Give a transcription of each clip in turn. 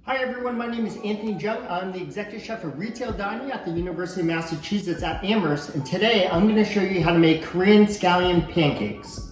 Hi everyone, my name is Anthony Jung. I'm the Executive Chef of Retail Dining at the University of Massachusetts at Amherst, and today I'm going to show you how to make Korean scallion pancakes.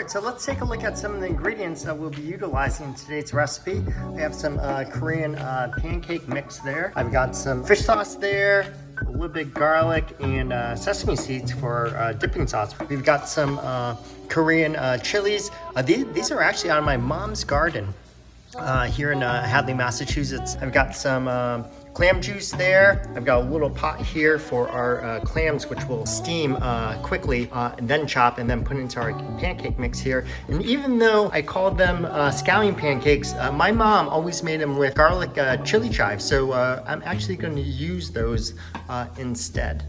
So let's take a look at some of the ingredients that we'll be utilizing in today's recipe. We have some Korean pancake mix there. I've got some fish sauce there, a little bit of garlic, and sesame seeds for dipping sauce. We've got some Korean chilies. These are actually out of my mom's garden here in Hadley, Massachusetts. I've got some clam juice there. I've got a little pot here for our clams, which will steam quickly and then chop and then put into our pancake mix here. And even though I called them scallion pancakes, my mom always made them with garlic chili chives. So I'm actually going to use those instead.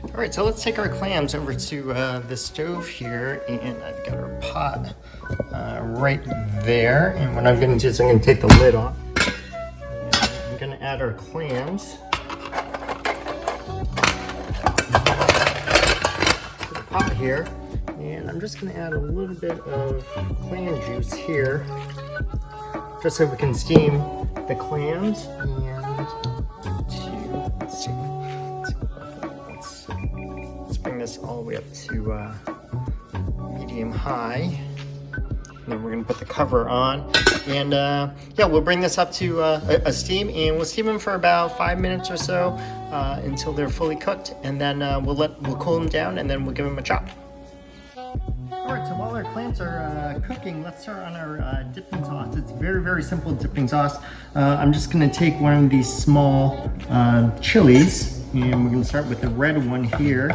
All right, so let's take our clams over to the stove here, and I've got our pot right there. And what I'm going to do is I'm going to take the lid off. I'm going to add our clams to the pot here, and I'm just going to add a little bit of clam juice here, just so we can steam the clams. And let's bring this all the way up to medium high. And then we're going to put the cover on, and yeah, we'll bring this up to a steam, and we'll steam them for about 5 minutes or so until they're fully cooked, and then we'll cool them down, and then we'll give them a chop. All right, so while our clams are cooking, let's start on our dipping sauce. It's very simple dipping sauce. I'm just going to take one of these small chilies, and we're going to start with the red one here.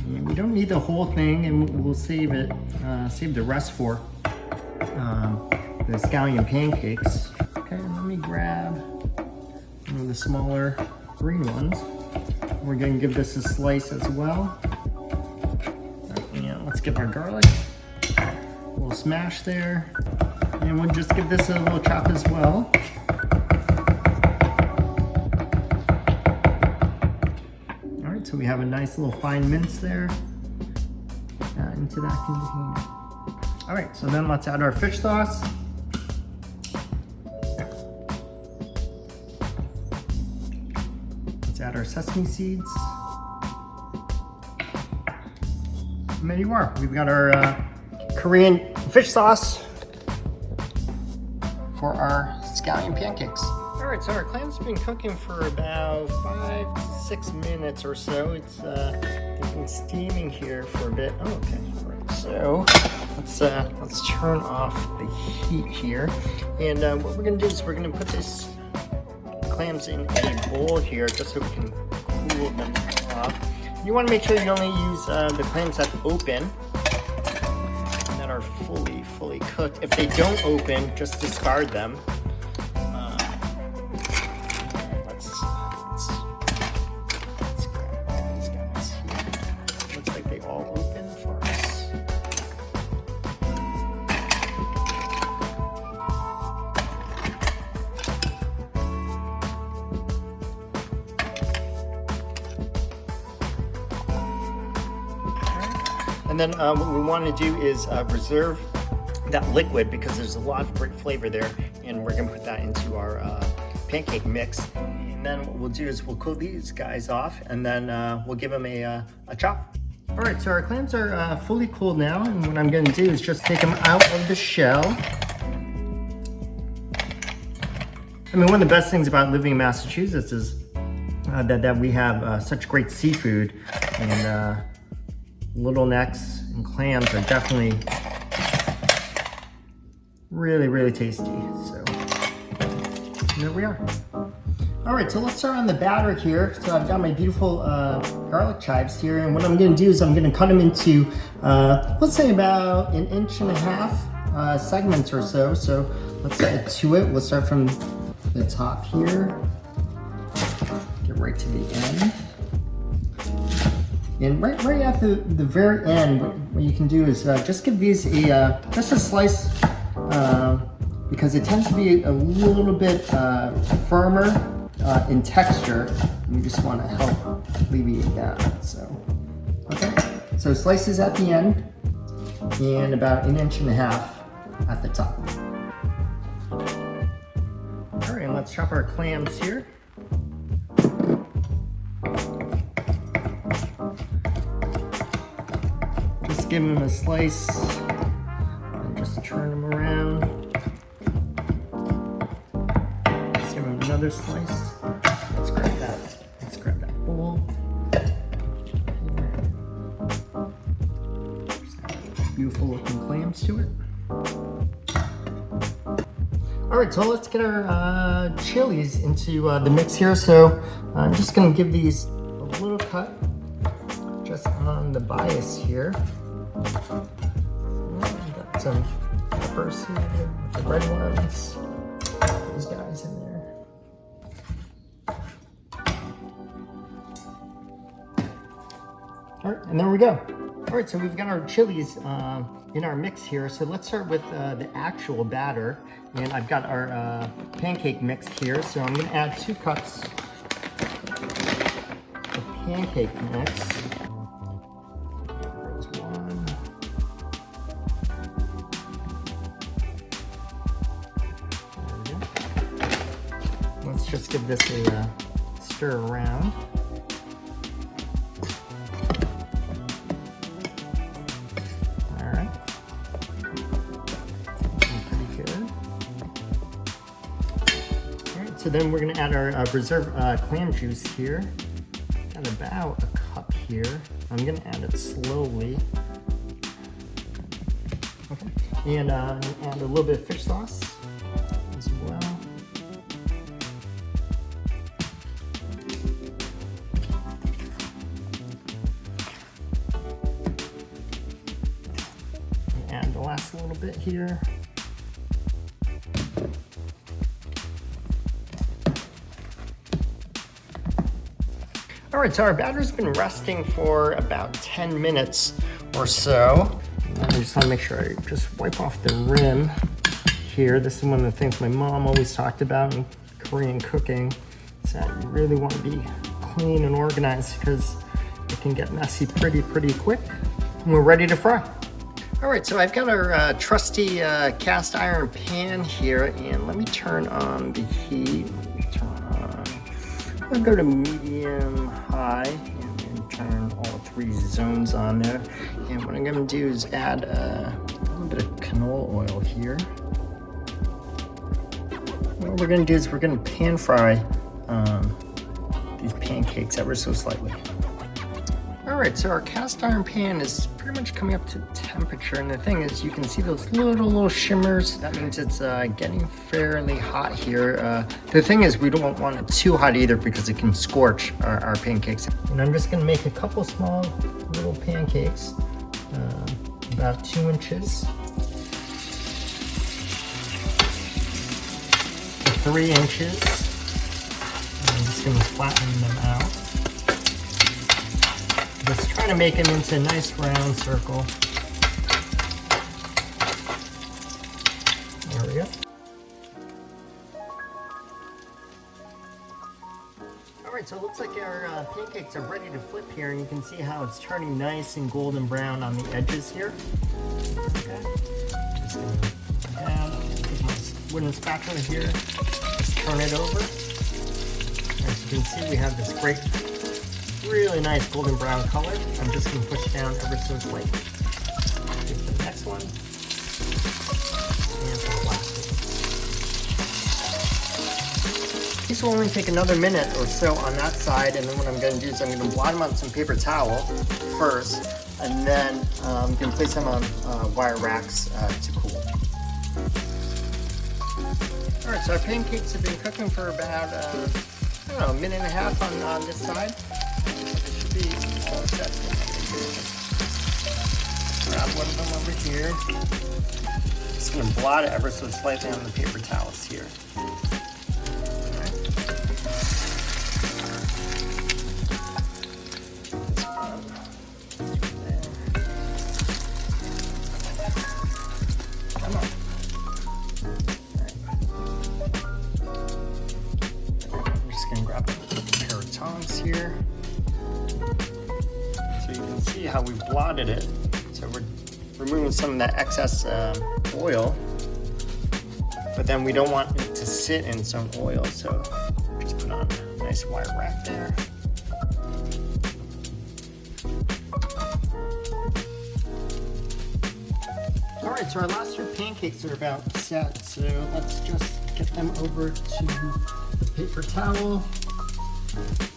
And we don't need the whole thing, and we'll save it, save the rest for the scallion pancakes. Okay, let me grab one of the smaller green ones. We're going to give this a slice as well. And let's give our garlic a little smash there, and we'll just give this a little chop as well. All right, so we have a nice little fine mince there into that container. All right, so then let's add our fish sauce. Let's add our sesame seeds. And there you are. We've got our Korean fish sauce for our scallion pancakes. All right, so our clams have been cooking for about 5 to 6 minutes or so. It's they've been steaming here for a bit. Oh, okay. All right, so let's turn off the heat here, and what we're going to do is we're going to put this clams in a bowl here, just so we can cool them off. You want to make sure you only use the clams that open and that are fully cooked. If they don't open, just discard them. Let's grab all these guys here. Looks like they all open for us. And then what we want to do is reserve that liquid, because there's a lot of great flavor there, and we're going to put that into our pancake mix. And then what we'll do is we'll cool these guys off, and then we'll give them a chop. All right, so our clams are fully cooled now, and what I'm going to do is just take them out of the shell. I mean, one of the best things about living in Massachusetts is that we have such great seafood, and little necks and clams are definitely really tasty. So there we are. All right, so let's start on the batter here. So I've got my beautiful garlic chives here, and what I'm going to do is I'm going to cut them into let's say about 1.5 inch segments or so. So let's get to it. We'll start from the top here, get right to the end. And right at the very end, what you can do is just give these just a slice because it tends to be a little bit firmer in texture. We just want to help alleviate that. So, okay. So slices at the end and about 1.5 inches at the top. All right, let's chop our clams here. Just give them a slice and just turn them around. Let's give them another slice. Let's grab that bowl. Beautiful looking clams to it. All right, so let's get our chilies into the mix here. So I'm just gonna give these a little cut just on the bias here. Got some peppers here, the red ones, these guys in there. All right, and there we go. All right, so we've got our chilies in our mix here. So let's start with the actual batter. And I've got our pancake mix here. So I'm gonna add 2 cups of pancake mix. There's 1. There we go. Let's just give this a stir around. So then we're gonna add our preserved clam juice here. Got about a cup here. I'm gonna add it slowly. Okay. And add a little bit of fish sauce as well. And add the last little bit here. All right, so our batter's been resting for about 10 minutes or so. I just want to make sure I just wipe off the rim here. This is one of the things my mom always talked about in Korean cooking, is that you really want to be clean and organized because it can get messy pretty quick. And we're ready to fry. All right, so I've got our trusty cast iron pan here, and let me turn on the heat. I'll go to medium high and then turn all 3 zones on there. And what I'm going to do is add a little bit of canola oil here. What we're going to do is we're going to pan fry these pancakes ever so slightly. All right, so our cast iron pan is pretty much coming up to temperature, and the thing is you can see those little shimmers. That means it's getting fairly hot here. The thing is we don't want it too hot either because it can scorch our pancakes. And I'm just gonna make a couple small little pancakes, about 2 inches to 3 inches. I'm just gonna flatten them out. Just trying to make them into a nice round circle. There we go. All right, so it looks like our pancakes are ready to flip here, and you can see how it's turning nice and golden brown on the edges here. Okay. Just gonna put it down, take my wooden spatula here, just turn it over. As you can see, we have this great, really nice golden brown color. I'm just going to push down ever so slightly. Get the next one. And the last one. These will only take another minute or so on that side, and then what I'm going to do is I'm going to blot them on some paper towel first, and then I'm going to place them on wire racks to cool. Alright, so our pancakes have been cooking for about, I don't know, 1.5 minutes on this side. Grab one of them over here. Just gonna blot it ever so slightly on the paper towels here. Come on. here. So you can see how we blotted it. So we're removing some of that excess oil, but then we don't want it to sit in some oil, so just put on a nice wire rack there. All right, so our last 3 pancakes are about set, so let's just get them over to the paper towel,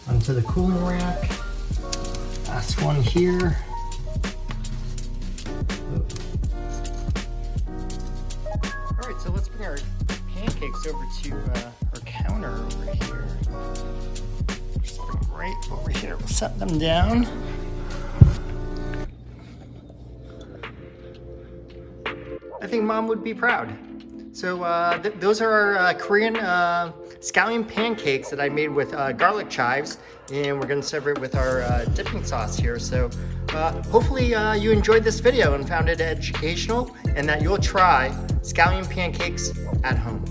onto the cooling rack. Last one here. All right, so let's bring our pancakes over to our counter over here. Just bring them right over here. We'll set them down. I think Mom would be proud. So those are our Korean scallion pancakes that I made with garlic chives, and we're gonna serve it with our dipping sauce here. So hopefully you enjoyed this video and found it educational, and that you'll try scallion pancakes at home.